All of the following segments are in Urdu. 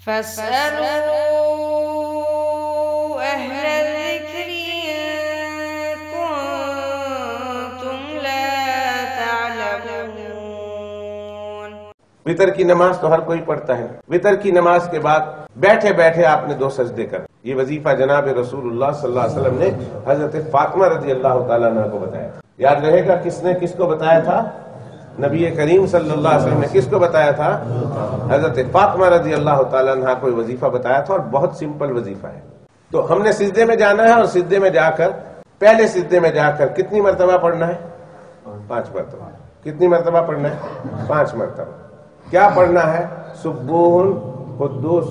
فاسألوا أهل الذكر إن كنتم لا تعلمون۔ وتر کی نماز تو ہر کوئی پڑھتا ہے۔ وتر کی نماز کے بعد بیٹھے بیٹھے آپ نے 2 سجدے کر، یہ وظیفہ جناب رسول اللہ صلی اللہ علیہ وسلم نے حضرت فاطمہ رضی اللہ تعالیٰ عنہ کو بتایا۔ یاد رہے گا کس نے کس کو بتایا تھا؟ نبی کریم صلی اللہ علیہ وسلم نے کس کو بتایا تھا؟ حضرت فاطمہ رضی اللہ تعالیٰ عنہ کو وظیفہ بتایا تھا، اور بہت سمپل وظیفہ ہے۔ تو ہم نے سجدے میں جانا ہے، اور سجدے میں جا کر پہلے سجدے میں جا کر کتنی مرتبہ پڑھنا ہے؟ 5 مرتبہ۔ کتنی مرتبہ پڑھنا ہے؟ 5 مرتبہ۔ کیا پڑھنا ہے؟ سبوح قدوس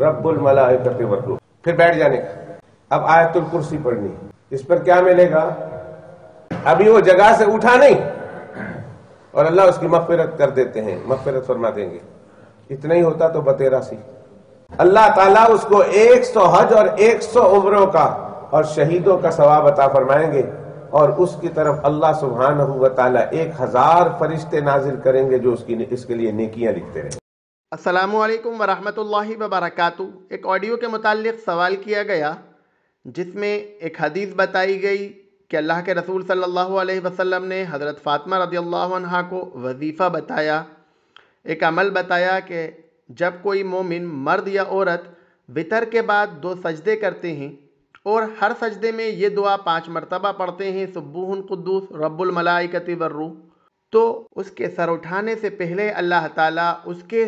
رب الملائکۃ والروح۔ پھر بیٹھ جانے کا۔ اب آیت الکرسی پڑھنی، اس پر کیا ملے گا؟ ابھی وہ جگہ سے اٹھا نہیں، اور اللہ اس کی مغفرت کر دیتے ہیں، مغفرت فرما دیں گے۔ اتنا ہی ہوتا تو بتیرا سی، اللہ تعالیٰ اس کو 100 حج اور 100 عمروں کا اور شہیدوں کا ثواب عطا فرمائیں گے، اور اس کی طرف اللہ سبحانہ و تعالیٰ 1000 فرشتے نازل کریں گے جو اس کے لیے نیکیاں لکھتے رہیں۔ السلام علیکم ورحمۃ اللہ وبرکاتہ۔ ایک آڈیو کے متعلق سوال کیا گیا، جس میں ایک حدیث بتائی گئی کہ اللہ کے رسول صلی اللہ علیہ وسلم نے حضرت فاطمہ رضی اللہ عنہا کو وظیفہ بتایا، ایک عمل بتایا کہ جب کوئی مومن مرد یا عورت وتر کے بعد 2 سجدے کرتے ہیں اور ہر سجدے میں یہ دعا 5 مرتبہ پڑھتے ہیں، سبوح قدوس رب الملائکۃ والروح، تو اس کے سر اٹھانے سے پہلے اللہ تعالیٰ اس کے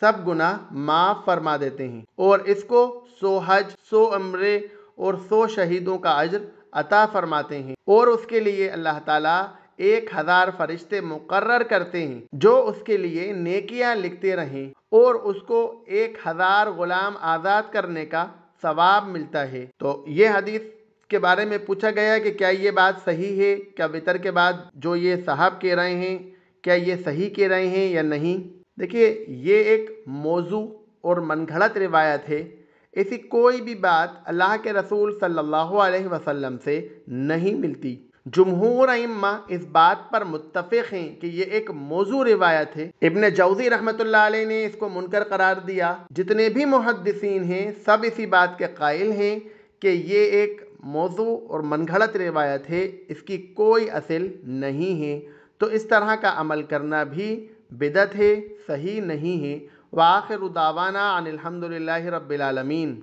سب گناہ معاف فرما دیتے ہیں، اور اس کو 100 حج، 100 عمرے اور 100 شہیدوں کا اجر عطا فرماتے ہیں، اور اس کے لیے اللہ تعالیٰ 1000 فرشتے مقرر کرتے ہیں جو اس کے لیے نیکیاں لکھتے رہیں، اور اس کو 1000 غلام آزاد کرنے کا ثواب ملتا ہے۔ تو یہ حدیث کے بارے میں پوچھا گیا کہ کیا یہ بات صحیح ہے؟ کیا وتر کے بعد جو یہ صاحب کہہ رہے ہیں کیا یہ صحیح کہہ رہے ہیں یا نہیں؟ دیکھیے، یہ ایک موضوع اور من گھڑت روایت ہے، ایسی کوئی بھی بات اللہ کے رسول صلی اللہ علیہ وسلم سے نہیں ملتی۔ جمہور ائمہ اس بات پر متفق ہیں کہ یہ ایک موضوع روایت ہے۔ ابن جوزی رحمۃ اللہ علیہ نے اس کو منکر قرار دیا۔ جتنے بھی محدثین ہیں سب اسی بات کے قائل ہیں کہ یہ ایک موضوع اور من گھڑت روایت ہے، اس کی کوئی اصل نہیں ہے، تو اس طرح کا عمل کرنا بھی بدعت ہے، صحیح نہیں ہے۔ وآخر دعوانا ان الحمد للہ رب العالمین۔